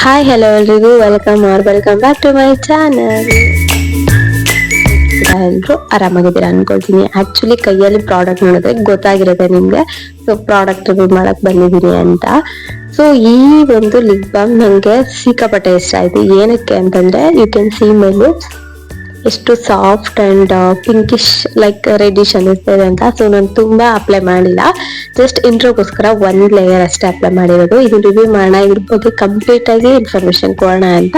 Hi hello ಎಲ್ರಿಗೂ welcome back to my channel. ಎಲ್ಲರೂ ಆರಾಮಾಗಿದ್ದೀರಾ ಅನ್ಕೊಳ್ತೀನಿ. ಆಕ್ಚುಲಿ ಕೈಯಲ್ಲಿ ಪ್ರಾಡಕ್ಟ್ ನೋಡಿದ್ರೆ ಗೊತ್ತಾಗಿರುತ್ತೆ ನಿಮ್ಗೆ. ಸೊ ಪ್ರಾಡಕ್ಟ್ ರಿವ್ಯೂ ಮಾಡಕ್ ಬಂದಿದ್ದೀನಿ ಅಂತ. ಸೊ ಈ ಒಂದು ಲಿಪ್ ಬಾಮ್ ನಂಗೆ ಸಿಕ್ಕಾಪಟ್ಟೆ ಇಷ್ಟ ಆಯ್ತು. ಏನಕ್ಕೆ ಅಂತಂದ್ರೆ you can see my lips ಎಷ್ಟು soft and pinkish like reddish ಅನ್ನಿಸ್ತಿದೆ ಅಂತ. ಸೊ ನಾನು ತುಂಬಾ ಅಪ್ಲೈ ಮಾಡಿಲ್ಲ, ಜಸ್ಟ್ ಇಂಟ್ರೋಗೋಸ್ಕರ ಒಂದ್ ಲೇಯರ್ ಅಷ್ಟೇ ಅಪ್ಲೈ ಮಾಡಿರೋದು. ಇದು ರಿವ್ಯೂ ಮಾಡೋಣ, ಇದ್ರ ಬಗ್ಗೆ ಕಂಪ್ಲೀಟ್ ಆಗಿ ಇನ್ಫಾರ್ಮೇಶನ್ ಕೊಡೋಣ ಅಂತ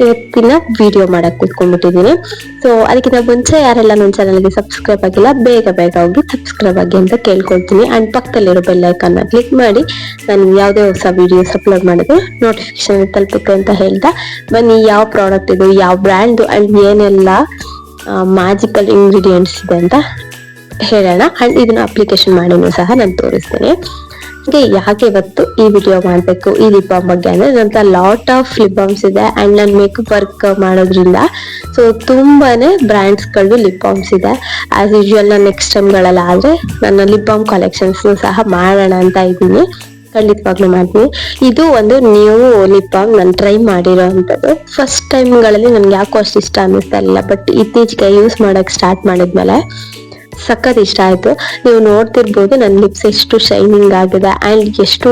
ಇವತ್ತಿನ ವಿಡಿಯೋ ಮಾಡಕ್ ಕೂತ್ಕೊಂಡ್ಬಿಟ್ಟಿದ್ದೀನಿ. ಸೊ ಅದಕ್ಕಿಂತ ಮುಂಚೆ ಯಾರೆಲ್ಲ ನನ್ನ ಚಾನಲ್ಗೆ ಸಬ್ಸ್ಕ್ರೈಬ್ ಆಗಿಲ್ಲ ಬೇಗ ಹೋಗಿ ಸಬ್ಸ್ಕ್ರೈಬ್ ಆಗಿ ಅಂತ ಕೇಳ್ಕೊಳ್ತೀನಿ. ಅಂಡ್ ಪಕ್ಕದಲ್ಲಿರೋ ಬೆಲ್ ಐಕಾನ್ ನ ಕ್ಲಿಕ್ ಮಾಡಿ ನಾನು ಯಾವುದೇ ಹೊಸ ವಿಡಿಯೋಸ್ ಅಪ್ಲೋಡ್ ಮಾಡಿದ್ರು ನೋಟಿಫಿಕೇಶನ್ ತಲುಪುತ್ತೆ ಅಂತ ಹೇಳ್ತಾ ಬನ್ನಿ ಯಾವ ಪ್ರಾಡಕ್ಟ್ ಇದು, ಯಾವ ಬ್ರ್ಯಾಂಡ್ ಅಂಡ್ ಏನೆಲ್ಲ ಮ್ಯಾಜಿಕಲ್ ಇಂಗ್ರೀಡಿಯೆಂಟ್ಸ್ ಇದೆ ಅಂತ ಹೇಳೋಣ. ಅಂಡ್ ಇದನ್ನ ಅಪ್ಲಿಕೇಶನ್ ಮಾಡಿನೂ ಸಹ ನಾನು ತೋರಿಸ್ತೇನೆ. ಯಾಕೆ ಇವತ್ತು ಈ ವಿಡಿಯೋ ಮಾಡ್ಬೇಕು ಈ ಲಿಪ್ ಬಾಮ್ ಬಗ್ಗೆ ಅಂದ್ರೆ ನನ್ನ ಲಾಟ್ ಆಫ್ ಲಿಪ್ ಬಾಮ್ಸ್ ಇದೆ ಅಂಡ್ ನಾನು ಮೇಕಪ್ ವರ್ಕ್ ಮಾಡೋದ್ರಿಂದ ಸೊ ತುಂಬಾನೇ ಬ್ರ್ಯಾಂಡ್ಸ್ ಗಳು ಲಿಪ್ ಬಾಮ್ಸ್ ಇದೆ. ಆಸ್ ಯೂಶುವಲ್ ನಾನು ನೆಕ್ಸ್ಟ್ ಟೈಮ್ಗಳೆಲ್ಲ ಆದ್ರೆ ನನ್ನ ಲಿಪ್ ಬಾಮ್ ಕಲೆಕ್ಷನ್ಸ್ ಸಹ ಮಾಡೋಣ ಅಂತ ಇದ್ದೀನಿ. ಖಂಡಿತವಾಗ್ಲೂ ಮಾಡ್ತೀನಿ. ಇದು ಒಂದು ನ್ಯೂ ಲಿಪ್ ಬಾಮ್ ನಾನು ಟ್ರೈ ಮಾಡಿರೋ ಅಂಥದ್ದು. ಫಸ್ಟ್ ಟೈಮ್ಗಳಲ್ಲಿ ನನ್ಗೆ ಯಾಕೋ ಅಷ್ಟು ಇಷ್ಟ ಅನ್ನಿಸ್ತಾ ಇಲ್ಲ, ಬಟ್ ಇತ್ತೀಚೆಗೆ ಯೂಸ್ ಮಾಡಕ್ ಸ್ಟಾರ್ಟ್ ಮಾಡಿದ್ಮೇಲೆ ಸಖತ್ ಇಷ್ಟ ಆಯ್ತು. ನೀವು ನೋಡ್ತಿರ್ಬೋದು ನನ್ನ ಲಿಪ್ಸ್ ಎಷ್ಟು ಶೈನಿಂಗ್ ಆಗಿದೆ ಅಂಡ್ ಎಷ್ಟು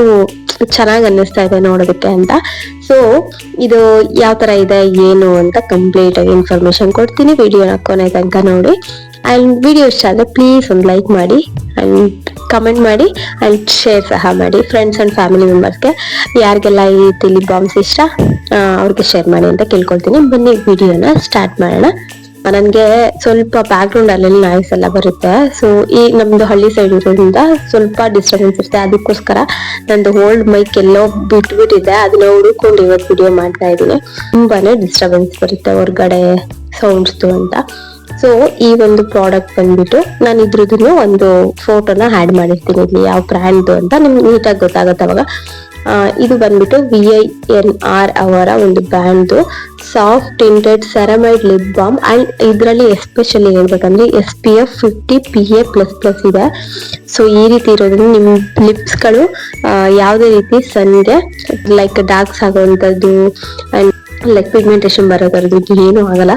ಚೆನ್ನಾಗಿ ಅನ್ನಿಸ್ತಾ ಇದೆ ನೋಡೋದಕ್ಕೆ ಅಂತ. ಸೊ ಇದು ಯಾವ ತರ ಇದೆ ಏನು ಅಂತ ಕಂಪ್ಲೀಟ್ ಆಗಿ ಇನ್ಫಾರ್ಮೇಶನ್ ಕೊಡ್ತೀನಿ. ವಿಡಿಯೋನ ಕೊನೆ ತನಕ ನೋಡಿ ಅಂಡ್ ವಿಡಿಯೋ ಇಷ್ಟ ಆದ್ರೆ ಪ್ಲೀಸ್ ಒಂದು ಲೈಕ್ ಮಾಡಿ ಅಂಡ್ ಕಮೆಂಟ್ ಮಾಡಿ ಅಂಡ್ ಶೇರ್ ಸಹ ಮಾಡಿ ಫ್ರೆಂಡ್ಸ್ ಅಂಡ್ ಫ್ಯಾಮಿಲಿ ಮೆಂಬರ್ಸ್ಗೆ. ಯಾರಿಗೆಲ್ಲ ಈ ರೀತಿ ಲಿಪ್ ಬಾಮ್ಸ್ ಇಷ್ಟ ಅವ್ರಿಗೆ ಶೇರ್ ಮಾಡಿ ಅಂತ ಕೇಳ್ಕೊಳ್ತೀನಿ. ಬನ್ನಿ ವಿಡಿಯೋನ ಸ್ಟಾರ್ಟ್ ಮಾಡೋಣ. ನನಗೆ ಸ್ವಲ್ಪ ಬ್ಯಾಕ್ ಗ್ರೌಂಡ್ ಅಲ್ಲಿ ನಾಯ್ಸ್ ಎಲ್ಲ ಬರುತ್ತೆ. ಸೊ ಈ ನಮ್ದು ಹಳ್ಳಿ ಸೈಡ್ ಇರೋದ್ರಿಂದ ಸ್ವಲ್ಪ ಡಿಸ್ಟರ್ಬೆನ್ಸ್ ಇರುತ್ತೆ. ಅದಕ್ಕೋಸ್ಕರ ನಂದು ಓಲ್ಡ್ ಮೈಕ್ ಎಲ್ಲೋ ಬಿಟ್ಬಿಟ್ಟಿದೆ, ಅದನ್ನ ಹುಡುಕೊಂಡು ಇವತ್ತು ವಿಡಿಯೋ ಮಾಡ್ತಾ ಇದ್ದೀನಿ. ತುಂಬಾನೇ ಡಿಸ್ಟರ್ಬೆನ್ಸ್ ಬರುತ್ತೆ ಹೊರಗಡೆ ಸೌಂಡ್ಸ್ ಅಂತ. ಸೊ ಈ ಒಂದು ಪ್ರಾಡಕ್ಟ್ ಬಂದ್ಬಿಟ್ಟು ನಾನು ಇದ್ರದ್ದು ಒಂದು ಫೋಟೋನ ಆಡ್ ಮಾಡಿರ್ತೀನಿ ಇಲ್ಲಿ ಯಾವ ಬ್ರ್ಯಾಂಡ್ ಅಂತ ನಿಮ್ಗೆ ನೀಟಾಗಿ ಗೊತ್ತಾಗುತ್ತೆ ಅವಾಗ. ಇದು ಬಂದ್ಬಿಟ್ಟು VINR ಅವರ ಒಂದು brand soft tinted ceramide lip balm and ಇದರಲ್ಲಿ ಎಸ್ಪೆಷಲಿ ಹೇಳ್ಬೇಕಂದ್ರೆ SPF 50 PA++ ಇದೆ. ಸೊ ಈ ರೀತಿ ಇರೋದ್ರಿಂದ ನಿಮ್ ಲಿಪ್ಸ್ ಗಳು ಯಾವುದೇ ರೀತಿ ಸನ್ಗೆ ಲೈಕ್ ಡಾರ್ಕ್ಸ್ ಆಗುವಂತದ್ದು ಅಂಡ್ ಲೈಕ್ ಪಿಗ್ಮೆಂಟೇಶನ್ ಬರೋದ್ರದ್ದು ಏನು ಆಗಲ್ಲ.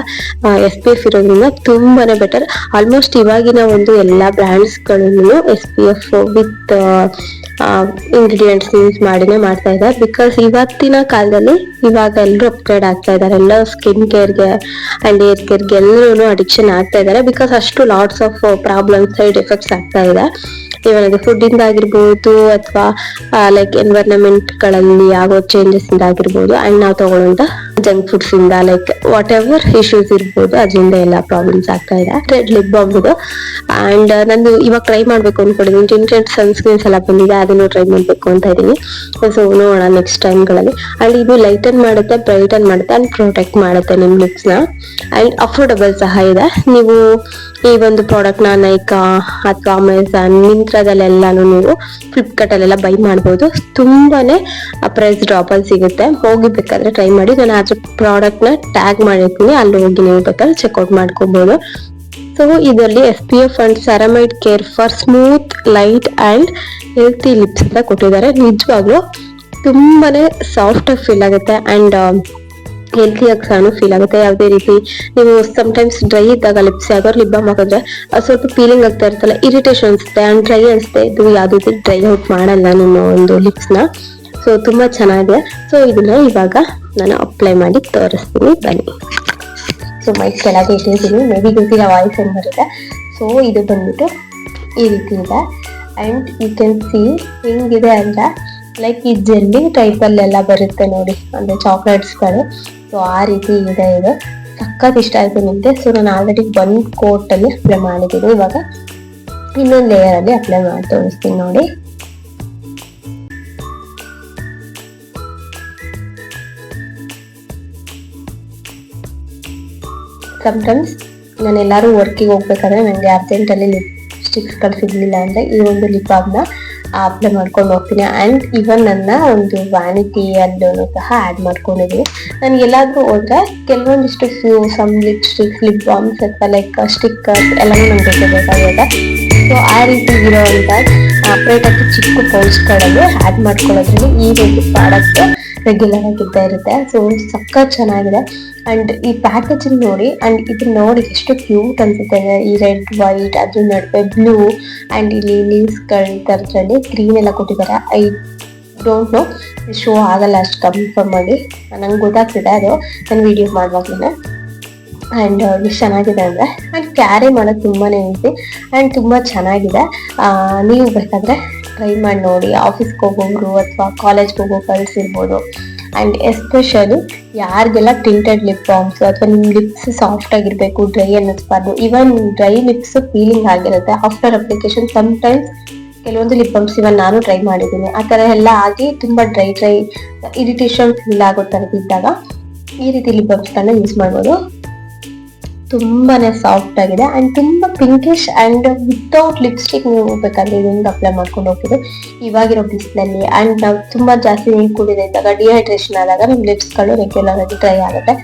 SPF ಇರೋದ್ರಿಂದ ತುಂಬಾನೇ ಬೆಟರ್. ಆಲ್ಮೋಸ್ಟ್ ಇವಾಗಿನ ಒಂದು ಎಲ್ಲಾ ಬ್ರ್ಯಾಂಡ್ಸ್ ಗಳನ್ನು SPF ವಿತ್ ಇಂಗ್ರೀಡಿಯೆಂಟ್ಸ್ ಯೂಸ್ ಮಾಡಿನೇ ಮಾಡ್ತಾ ಇದ್ದಾರೆ. ಬಿಕಾಸ್ ಇವತ್ತಿನ ಕಾಲದಲ್ಲಿ ಇವಾಗ ಎಲ್ಲರೂ ಅಪ್ಗ್ರೇಡ್ ಆಗ್ತಾ ಇದ್ದಾರೆ. ಎಲ್ಲ ಸ್ಕಿನ್ ಕೇರ್ಗೆ ಅಂಡ್ ಹೇರ್ ಕೇರ್ಗೆ ಎಲ್ಲರೂ ಅಡಿಕ್ಷನ್ ಆಗ್ತಾ ಇದ್ದಾರೆ. ಬಿಕಾಸ್ ಅಷ್ಟು lots of problems side effects ಆಗ್ತಾ ಇದೆ. ಇವನ್ ಅದು ಫುಡ್ ಇಂದ ಆಗಿರ್ಬೋದು ಅಥವಾ ಲೈಕ್ ಎನ್ವೈರನ್ಮೆಂಟ್ ಗಳಲ್ಲಿ ಆಗೋ ಚೇಂಜಸ್ ಇಂದ ಆಗಿರ್ಬೋದು ಅಂಡ್ ನಾವು ತಗೊಳ್ಳೋಂತ ಜಂಕ್ ಫುಡ್ಸ್ ಇಂದ ಲೈಕ್ ವಾಟ್ ಎವರ್ ಇಶ್ಯೂಸ್ ಇರ್ಬೋದು ಅದರಿಂದ ಎಲ್ಲ ಪ್ರಾಬ್ಲಮ್ಸ್ ಆಗ್ತಾ ಇದೆ. ರೆಡ್ ಲಿಪ್ ಬಾಮ್ ಇದು ಅಂಡ್ ನಂದು ಇವಾಗ ಟ್ರೈ ಮಾಡ್ಬೇಕು ಅನ್ಕೊಂಡಿದ್ದೀನಿ. ಟಿಂಟೆಡ್ ಸನ್ಸ್ಕ್ರೀನ್ಸ್ ಎಲ್ಲ ಬಂದಿದೆ, ಅದನ್ನು ಟ್ರೈ ಮಾಡ್ಬೇಕು ಅಂತ ಇದೀನಿ. ಸೊ ನೋಡೋಣ ನೆಕ್ಸ್ಟ್ ಟೈಮ್ಗಳಲ್ಲಿ. ಅಂಡ್ ಇದು ಲೈಟನ್ ಮಾಡುತ್ತೆ, ಬ್ರೈಟನ್ ಮಾಡುತ್ತೆ ಅಂಡ್ ಪ್ರೊಟೆಕ್ಟ್ ಮಾಡುತ್ತೆ ನಿಮ್ ಲಿಪ್ಸ್ ನ. ಅಂಡ್ ಅಫೋರ್ಡಬಲ್ ಸಹ ಇದೆ. ನೀವು ಈ ಒಂದು ಪ್ರಾಡಕ್ಟ್ ನ ನೈಕಾ ಅಥವಾ ಅಮೆಝಾನ್ ಮಿಂತ್ರದಲ್ಲೆಲ್ಲಾನು ನೀವು ಫ್ಲಿಪ್ಕಾರ್ಟ್ ಅಲ್ಲೆಲ್ಲ ಬೈ ಮಾಡ್ಬೋದು. ತುಂಬಾನೇ ಪ್ರೈಸ್ ಡ್ರಾಪ್ ಅಲ್ಲಿ ಸಿಗುತ್ತೆ. ಹೋಗಿ ಬೇಕಾದ್ರೆ ಟ್ರೈ ಮಾಡಿ. ನಾನು ಅದ್ರ ಪ್ರಾಡಕ್ಟ್ ನ ಟ್ಯಾಗ್ ಮಾಡಿರ್ತೀನಿ, ಅಲ್ಲಿ ಹೋಗಿ ನೀವು ಬೇಕಾದ್ರೆ ಚೆಕ್ಔಟ್ ಮಾಡ್ಕೋಬಹುದು. ಸೊ ಇದರಲ್ಲಿ SPF and ceramide care for smooth light and healthy lips ಅಂತ ಕೊಟ್ಟಿದ್ದಾರೆ. ನಿಜವಾಗ್ಲೂ ತುಂಬಾನೇ ಸಾಫ್ಟ್ ಆಗಿ ಫೀಲ್ ಆಗುತ್ತೆ ಅಂಡ್ ಹೆಲ್ತಿಯಾಗಿ ಸಹ ಫೀಲ್ ಆಗುತ್ತೆ. ಯಾವುದೇ ರೀತಿ ನೀವು ಸಮ್ಟೈಮ್ಸ್ ಡ್ರೈ ಇದ್ದಾಗ ಲಿಪ್ಸ್ ಯಾವ್ದಾದ್ರು ಲಿಪ್ ಬಾಮ್ ಹಾಕಿದ್ರೆ ಸ್ವಲ್ಪ ಫೀಲಿಂಗ್ ಆಗ್ತಾ ಇರ್ತಲ್ಲ, ಇರಿಟೇಷನ್ ಅನ್ಸುತ್ತೆ ಅಂಡ್ ಡ್ರೈ ಅನ್ಸುತ್ತೆ. ಇದು ಯಾವ್ದು ರೀತಿ ಡ್ರೈ ಔಟ್ ಮಾಡಲ್ಲ ನಿಮ್ಮ ಒಂದು ಲಿಪ್ಸ್ ನ. ಸೊ ತುಂಬಾ ಚೆನ್ನಾಗಿದೆ. ಸೊ ಇದನ್ನ ಇವಾಗ ನಾನು ಅಪ್ಲೈ ಮಾಡಿ ತೋರಿಸ್ತೀನಿ ಬನ್ನಿ. ಸೊ ಮೈಕ್ ಕೆಳಗೆ ಇಟ್ಟಿದ್ದೀನಿ, ಮೇ ಬಿ ಗೊತ್ತಿಲ್ಲ ವಾಯ್ಸ್ ಹೆಂಗ್ ಬರುತ್ತೆ. ಸೊ ಇದು ಬಂದ್ಬಿಟ್ಟು ಈ ರೀತಿ ಇದೆ ಅಂಡ್ ಯು ಕ್ಯಾನ್ ಸಿ ಹೆಂಗಿದೆ ಅಂತ ಲೈಕ್ ಈ ಜೆಲ್ಲಿ ಟೈಪ್ ಅಲ್ಲೆಲ್ಲ ಬರುತ್ತೆ ನೋಡಿ, ಅಂದ್ರೆ ಚಾಕ್ಲೇಟ್ಸ್ಗಳು. ಸೊ ಆ ರೀತಿ ಇದೆ. ಇದು ಸಖತ್ ಇಷ್ಟ ಆಯ್ತು ನಿಮಗೆ. ಸೊ ನಾನು ಆಲ್ರೆಡಿ ಒಂದು ಕೋಟ್ ಅಲ್ಲಿ ಅಪ್ಲೈ ಮಾಡಿದ್ದೀನಿ. ಇವಾಗ ಇನ್ನೊಂದು ಲೇಯರ್ ಅಲ್ಲಿ ಅಪ್ಲೈ ಮಾಡಿ ತೋರಿಸ್ತೀನಿ ನೋಡಿ. ಸಮ್ಟೈಮ್ಸ್ ನಾನು ಎಲ್ಲಾರು ವರ್ಕಿಗೆ ಹೋಗ್ಬೇಕಾದ್ರೆ ನನಗೆ ಅರ್ಜೆಂಟಲ್ಲಿ ಲಿಪ್ಸ್ಟಿಕ್ಸ್ಗಳು ಸಿಗ್ಲಿಲ್ಲ ಅಂದ್ರೆ ಈ ಒಂದು ಲಿಪ್ ಬಾಮ್ನ ಅಪ್ಲೈ ಮಾಡ್ಕೊಂಡು ಹೋಗ್ತೀನಿ. ಅಂಡ್ ಇವನ್ ನನ್ನ ಒಂದು ವ್ಯಾನಿಟಿಯಲ್ಲೂ ಸಹ ಆಡ್ ಮಾಡ್ಕೊಂಡಿದ್ದೀನಿ. ನಾನು ಎಲ್ಲಾದ್ರೂ ಹೋದ್ರೆ ಕೆಲವೊಂದಿಷ್ಟು ಸಮ್ ಲಿಪ್ಸ್ಟಿಕ್ಸ್, ಲಿಪ್ ಬಾಮ್ಸ್ ಅಥವಾ ಲೈಕ್ ಸ್ಟಿಕ್ಕರ್ಸ್ ಎಲ್ಲನೂ ನಂಗೆ ಬೇಕಾಗುತ್ತೆ. ಸೊ ಆ ರೀತಿ ಇರೋವಂಥ ಸಪ್ರೇಟ್ ಆಗಿ ಚಿಕ್ಕ ಪೌಚ್ಗಳಲ್ಲಿ ಆ್ಯಡ್ ಮಾಡ್ಕೊಳ್ಳೋದ್ರಲ್ಲಿ ಈ ಒಂದು ಪ್ರಾಡಕ್ಟ್ ರೆಗ್ಯುಲರ್ ಆಗಿದ್ದೇ ಇರುತ್ತೆ. ಸೊ ಸಖತ್ ಚೆನ್ನಾಗಿದೆ. ಅಂಡ್ ಈ ಪ್ಯಾಕೇಜಿಂಗ್ ನೋಡಿ, ಅಂಡ್ ಇದು ನೋಡಿ ಎಷ್ಟು ಕ್ಯೂಟ್ ಅನ್ಸುತ್ತೆ. ಈ ರೆಡ್ ವೈಟ್ ಅದ್ರ ನಡುವೆ ಬ್ಲೂ ಅಂಡ್ ಇಲ್ಲಿ ಲೀವ್ಸ್ಗಳ ತರದ್ರಲ್ಲಿ ಗ್ರೀನ್ ಎಲ್ಲ ಕೊಟ್ಟಿದ್ದಾರೆ. ಐ ಡೋಂಟ್ ನೋ, ಶೋ ಆಗಲ್ಲ ಅಷ್ಟು ಕನ್ಫರ್ಮ್ ಆಗಿ, ನಂಗೆ ಗೊತ್ತಾಗ್ತಿದೆ ಅದು ನಾನು ವಿಡಿಯೋ ಮಾಡುವಾಗಲೇ. ಆ್ಯಂಡ್ ಎಷ್ಟು ಚೆನ್ನಾಗಿದೆ ಅಂದರೆ, ಆ್ಯಂಡ್ ಕ್ಯಾರಿ ಮಾಡೋದು ತುಂಬಾ ಈಸಿ ಆ್ಯಂಡ್ ತುಂಬ ಚೆನ್ನಾಗಿದೆ. ನೀವು ಬೇಕಾದರೆ ಟ್ರೈ ಮಾಡಿ ನೋಡಿ. ಆಫೀಸ್ಗೆ ಹೋಗೋರು ಅಥವಾ ಕಾಲೇಜ್ಗೆ ಹೋಗೋ ಗರ್ಲ್ಸ್ ಇರ್ಬೋದು. ಆ್ಯಂಡ್ ಎಸ್ಪೆಷಲಿ ಯಾರಿಗೆಲ್ಲ ಟಿಂಟೆಡ್ ಲಿಪ್ ಬಾಮ್ಸ್ ಅಥವಾ ನಿಮ್ಮ ಲಿಪ್ಸ್ ಸಾಫ್ಟ್ ಆಗಿರಬೇಕು, ಡ್ರೈ ಅನ್ನಿಸ್ಬಾರ್ದು. ಈವನ್ ಡ್ರೈ ಲಿಪ್ಸ್ ಫೀಲಿಂಗ್ ಆಗಿರುತ್ತೆ ಆಫ್ಟರ್ ಅಪ್ಲಿಕೇಶನ್. ಸಮ್ಟೈಮ್ಸ್ ಕೆಲವೊಂದು ಲಿಪ್ ಬಾಮ್ಸ್ ಇವನ್ ನಾನು ಟ್ರೈ ಮಾಡಿದ್ದೀನಿ, ಆ ಥರ ಎಲ್ಲ ಆಗಿ ತುಂಬ ಡ್ರೈ ಇರಿಟೇಷನ್ ಫೀಲ್ ಆಗೋ ಥರದಿದ್ದಾಗ ಈ ರೀತಿ ಲಿಪ್ ಬಾಮ್ಸ್ಗಳನ್ನ ಯೂಸ್ ಮಾಡ್ಬೋದು. ತುಂಬಾನೇ ಸಾಫ್ಟ್ ಆಗಿದೆ ಅಂಡ್ ತುಂಬಾ ಪಿಂಕಿಶ್ ಅಂಡ್ ವಿತೌಟ್ ಲಿಪ್ಸ್ಟಿಕ್ ನೀವು ಬೇಕಾದ್ರೆ ಇದೊಂದು ಅಪ್ಲೈ ಮಾಡ್ಕೊಂಡು ಹೋಗ್ತೀವಿ ಇವಾಗಿರೋ ಬಿಸಿಲಲ್ಲಿ. ಅಂಡ್ ನಾವು ತುಂಬಾ ಜಾಸ್ತಿ ನೀರು ಕುಡಿದೇ ಇದ್ದಾಗ, ಡಿಹೈಡ್ರೇಷನ್ ಆದಾಗ ನಮ್ಮ ಲಿಪ್ಸ್ಗಳು ರೆಗ್ಯುಲರ್ ಆಗಿ ಡ್ರೈ ಆಗುತ್ತೆ.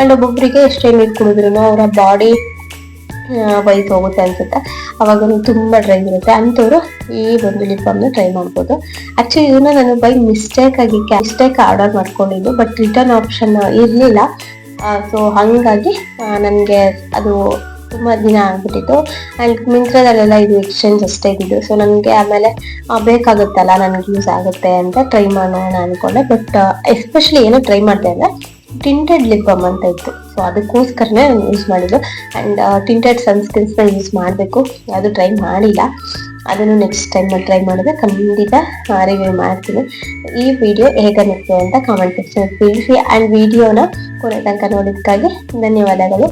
ಅಂಡ್ ಒಬ್ಬೊಬ್ಬರಿಗೆ ಎಷ್ಟೇ ನೀರು ಕುಡಿದ್ರು ಅವರ ಬಾಡಿ ವೈಸ್ ಹೋಗುತ್ತೆ ಅನ್ಸುತ್ತೆ, ಅವಾಗ ತುಂಬಾ ಡ್ರೈ ಇರುತ್ತೆ. ಅಂಥವ್ರು ಈ ಒಂದು ಲಿಪ್ ಬಾಮ್ನ ಟ್ರೈ ಮಾಡ್ಬೋದು. ಆಕ್ಚುಲಿ ಇದನ್ನ ನಾನು ಬೈ ಮಿಸ್ಟೇಕ್ ಆರ್ಡರ್ ಮಾಡ್ಕೊಂಡಿದ್ದು, ಬಟ್ ರಿಟರ್ನ್ ಆಪ್ಷನ್ ಇರಲಿಲ್ಲ. ಸೊ ಹಾಗಾಗಿ ನನಗೆ ಅದು ತುಂಬ ದಿನ ಆಗ್ಬಿಟ್ಟಿತ್ತು. ಆ್ಯಂಡ್ ಮಿಂತ್ರದಲ್ಲೆಲ್ಲ ಇದು ಎಕ್ಸ್ಚೇಂಜ್ ಅಷ್ಟೇ ಇದ್ದಿದ್ದು. ಸೊ ನನಗೆ ಆಮೇಲೆ ಬೇಕಾಗುತ್ತಲ್ಲ, ನನಗೆ ಯೂಸ್ ಆಗುತ್ತೆ ಅಂತ ಟ್ರೈ ಮಾಡೋಣ ಅಂದ್ಕೊಂಡೆ. ಬಟ್ ಎಸ್ಪೆಷಲಿ ಏನೋ ಟ್ರೈ ಮಾಡಿದೆ ಅಂದರೆ ಟಿಂಟೆಡ್ ಲಿಪ್ ಬಾಮ್ ಅಂತ ಇತ್ತು. ಸೊ ಅದಕ್ಕೋಸ್ಕರನೇ ನಾನು ಯೂಸ್ ಮಾಡಿದ್ದು. ಆ್ಯಂಡ್ ಟಿಂಟೆಡ್ ಸನ್ಸ್ಕ್ರೀನ್ಸ್ನ ಯೂಸ್ ಮಾಡಬೇಕು, ಅದು ಟ್ರೈ ಮಾಡಿಲ್ಲ. ಅದನ್ನು ನೆಕ್ಸ್ಟ್ ಟೈಮಲ್ಲಿ ಟ್ರೈ ಮಾಡಿದ್ರೆ ಖಂಡಿತ ರಿವ್ಯೂ ಮಾಡ್ತೀನಿ. ಈ ವಿಡಿಯೋ ಹೇಗನ್ನಿಸ್ತು ಅಂತ ಕಾಮೆಂಟ್ ಸೆಕ್ಷನ್ ತಿಳಿಸಿ. ಆ್ಯಂಡ್ ವಿಡಿಯೋನ ಕೊನೆ ತನಕ ನೋಡಿದ್ದಕ್ಕಾಗಿ ಧನ್ಯವಾದಗಳು.